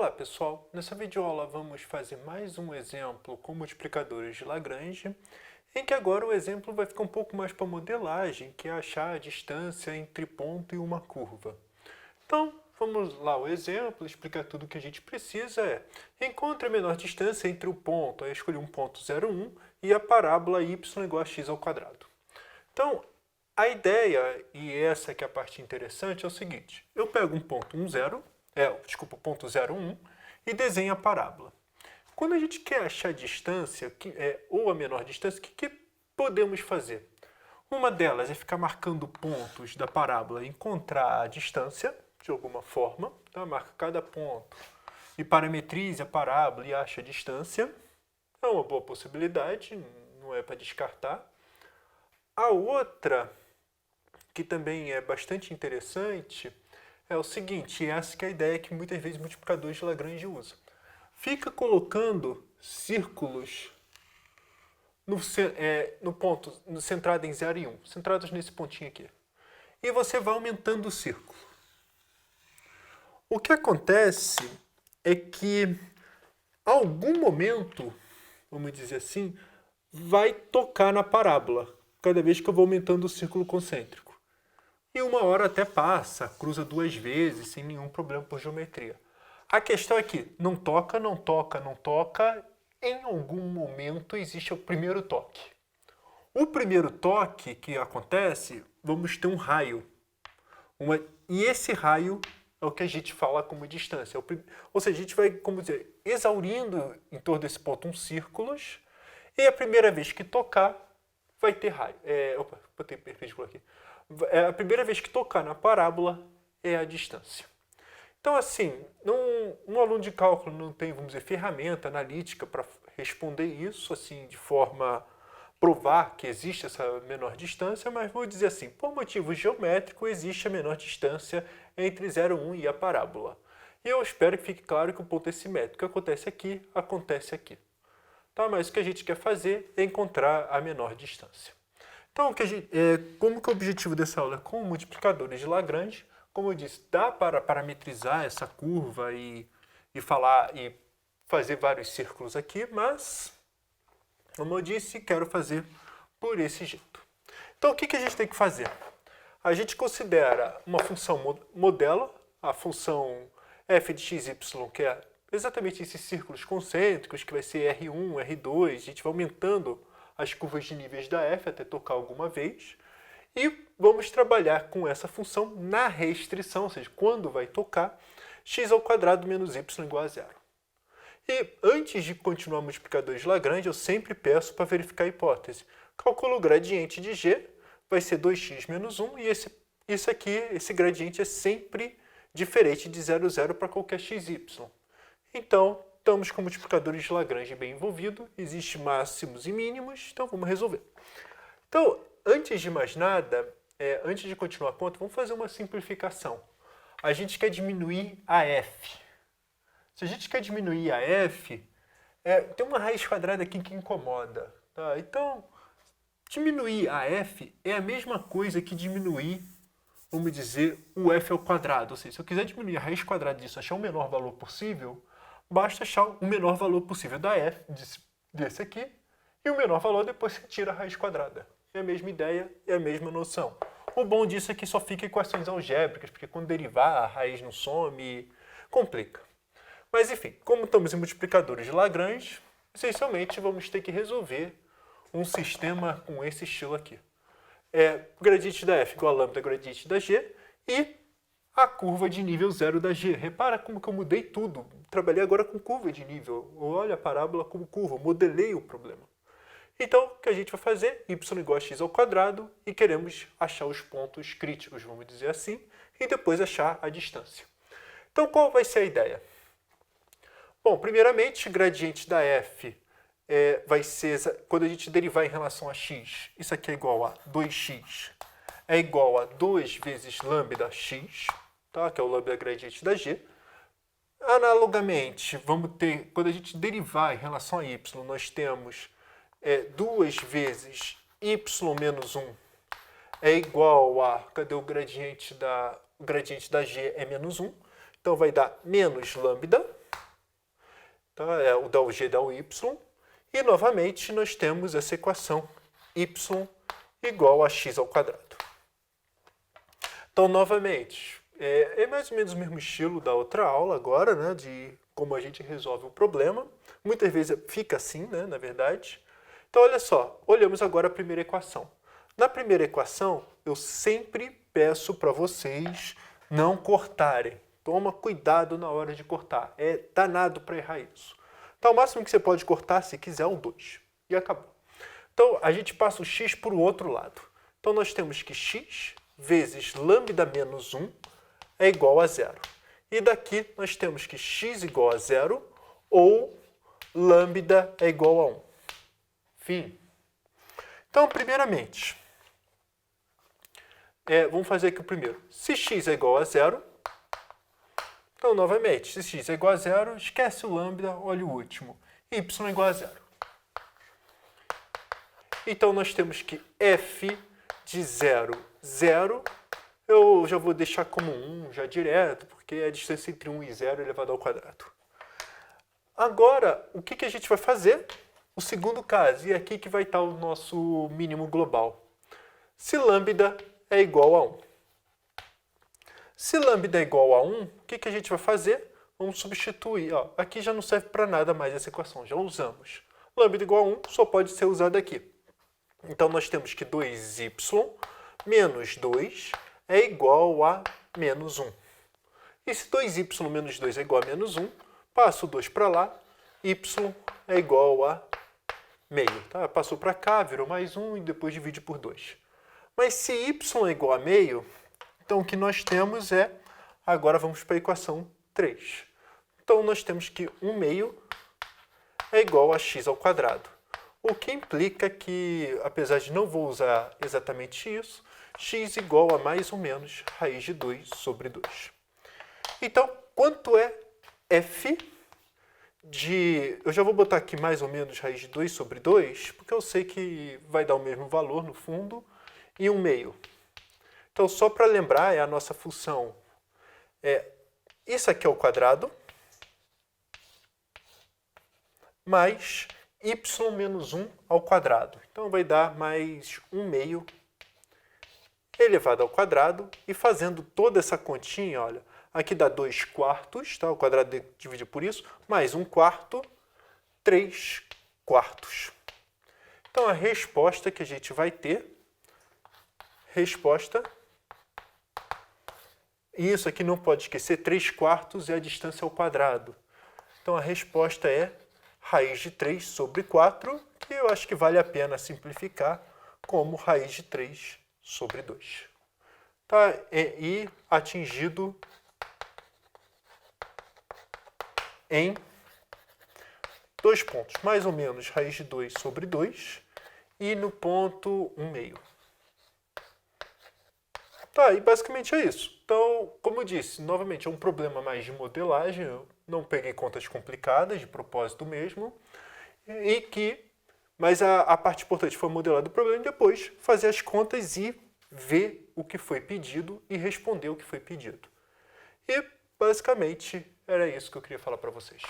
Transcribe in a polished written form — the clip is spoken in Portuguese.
Olá pessoal, nessa videoaula vamos fazer mais um exemplo com multiplicadores de Lagrange, em que agora o exemplo vai ficar um pouco mais para modelagem, que é achar a distância entre ponto e uma curva. Então, vamos lá o exemplo, explicar tudo o que a gente precisa encontre a menor distância entre o ponto, aí escolhi um ponto 0,1 e a parábola y igual a x ao quadrado. Então, a ideia, e essa que é a parte interessante, é o seguinte, eu pego um ponto 1,0, ponto 0,1 e desenho a parábola. Quando a gente quer achar a distância, ou a menor distância, o que podemos fazer? Uma delas é ficar marcando pontos da parábola e encontrar a distância, de alguma forma, tá? Marca cada ponto e parametrize a parábola e acha a distância. É uma boa possibilidade, não é para descartar. A outra, que também é bastante interessante, é o seguinte, essa que é a ideia que muitas vezes multiplicadores de Lagrange usa. Fica colocando círculos no ponto centrado em 0 e 1, centrados nesse pontinho aqui. E você vai aumentando o círculo. O que acontece é que, a algum momento, vamos dizer assim, vai tocar na parábola, cada vez que eu vou aumentando o círculo concêntrico. E uma hora até passa, cruza duas vezes, sem nenhum problema por geometria. A questão é que não toca, não toca, não toca, em algum momento existe o primeiro toque. O primeiro toque que acontece, vamos ter um raio. E esse raio é o que a gente fala como distância. Ou seja, a gente vai, como dizer, exaurindo em torno desse ponto uns círculos, e a primeira vez que tocar, vai ter raio. Botei perpendicular aqui. A primeira vez que tocar na parábola é a distância. Então, assim, um aluno de cálculo não tem, vamos dizer, ferramenta analítica para responder isso, assim, de forma a provar que existe essa menor distância, mas vou dizer assim, por motivo geométrico, existe a menor distância entre 0 e 1 e a parábola. E eu espero que fique claro que o ponto é simétrico. O que acontece aqui, acontece aqui. Tá? Mas o que a gente quer fazer é encontrar a menor distância. Então, como que é o objetivo dessa aula? Com multiplicadores de Lagrange, como eu disse, dá para parametrizar essa curva e fazer vários círculos aqui, mas, como eu disse, quero fazer por esse jeito. Então, o que a gente tem que fazer? A gente considera uma função modelo, a função f de xy, que é exatamente esses círculos concêntricos, que vai ser R1, R2, a gente vai aumentando as curvas de níveis da f até tocar alguma vez. E vamos trabalhar com essa função na restrição, ou seja, quando vai tocar, x ao quadrado menos y igual a zero. E antes de continuar multiplicadores de Lagrange, eu sempre peço para verificar a hipótese. Calculo o gradiente de g, vai ser 2x menos 1, e esse gradiente é sempre diferente de 0, 0 para qualquer xy. Então, estamos com multiplicadores de Lagrange bem envolvido, existem máximos e mínimos, então vamos resolver. Então, antes de mais nada, antes de continuar a conta, vamos fazer uma simplificação. A gente quer diminuir a f. Se a gente quer diminuir a f, tem uma raiz quadrada aqui que incomoda. Tá? Então, diminuir a f é a mesma coisa que diminuir, vamos dizer, o f ao quadrado. Ou seja, se eu quiser diminuir a raiz quadrada disso, achar o menor valor possível, basta achar o menor valor possível da f, desse aqui, e o menor valor depois você tira a raiz quadrada. É a mesma ideia, é a mesma noção. O bom disso é que só fica equações algébricas, porque quando derivar a raiz não some, complica. Mas enfim, como estamos em multiplicadores de Lagrange, essencialmente vamos ter que resolver um sistema com esse estilo aqui. O gradiente da f igual a lambda gradiente da g e a curva de nível 0 da g. Repara como que eu mudei tudo. Trabalhei agora com curva de nível. Olha a parábola como curva, modelei o problema. Então, o que a gente vai fazer? Y igual a x ao quadrado e queremos achar os pontos críticos, vamos dizer assim, e depois achar a distância. Então, qual vai ser a ideia? Bom, primeiramente, o gradiente da f vai ser, quando a gente derivar em relação a x, isso aqui é igual a 2x, é igual a 2 vezes lambda x, tá? Que é o lambda gradiente da g. Analogamente, vamos ter, quando a gente derivar em relação a y, nós temos 2 vezes y menos 1 é igual a, cadê o gradiente da g é menos 1, então vai dar menos lambda, tá? Dá o g dá o y. E, novamente, nós temos essa equação y igual a x ao quadrado. Então, novamente, é mais ou menos o mesmo estilo da outra aula agora, né, de como a gente resolve um problema. Muitas vezes fica assim, né, na verdade. Então, olha só, olhamos agora a primeira equação. Na primeira equação, eu sempre peço para vocês não cortarem. Toma cuidado na hora de cortar. É danado para errar isso. Então, o máximo que você pode cortar, se quiser, é um 2. E acabou. Então, a gente passa o x para o outro lado. Então, nós temos que x vezes lambda menos 1 é igual a 0. E daqui nós temos que x igual a 0 ou lambda é igual a 1. Fim. Então, primeiramente, vamos fazer aqui o primeiro. Se x é igual a 0, então, novamente, se x é igual a 0, esquece o lambda, olha o último. Y é igual a 0. Então, nós temos que f de 0, 0. Eu já vou deixar como 1 já direto, porque é a distância entre 1 e 0 elevado ao quadrado. Agora, o que a gente vai fazer? O segundo caso, e é aqui que vai estar o nosso mínimo global. Se lambda é igual a 1. Se lambda é igual a 1, o que a gente vai fazer? Vamos substituir. Ó, aqui já não serve para nada mais essa equação, já usamos. Lambda igual a 1 só pode ser usado aqui. Então, nós temos que 2y menos 2 é igual a menos 1. E se 2y menos 2 é igual a menos 1, passo o 2 para lá, y é igual a meio. Tá? Passou para cá, virou mais 1 e depois divide por 2. Mas se y é igual a meio, então o que nós temos é, agora vamos para a equação 3. Então nós temos que 1 meio é igual a x ao quadrado. O que implica que, apesar de não vou usar exatamente isso, x igual a mais ou menos raiz de 2 sobre 2. Então, quanto é f de... Eu já vou botar aqui mais ou menos raiz de 2 sobre 2, porque eu sei que vai dar o mesmo valor no fundo, e 1 meio. Então, só para lembrar, a nossa função isso aqui é o quadrado, mais y menos 1 ao quadrado. Então, vai dar mais 1 meio elevado ao quadrado. E fazendo toda essa continha, olha, aqui dá 2 quartos, tá? O quadrado divide por isso, mais 1 quarto, 3 quartos. Então, a resposta que a gente vai ter, e isso aqui não pode esquecer, 3 quartos é a distância ao quadrado. Então, a resposta é raiz de 3 sobre 4, que eu acho que vale a pena simplificar como raiz de 3 sobre 2. Tá? E atingido em 2 pontos, mais ou menos raiz de 2 sobre 2 e no ponto 1 meio. Tá, e basicamente é isso. Então, como eu disse, novamente é um problema mais de modelagem, eu não peguei contas complicadas, de propósito mesmo, mas a parte importante foi modelar do problema e depois fazer as contas e ver o que foi pedido e responder o que foi pedido. E, basicamente, era isso que eu queria falar para vocês.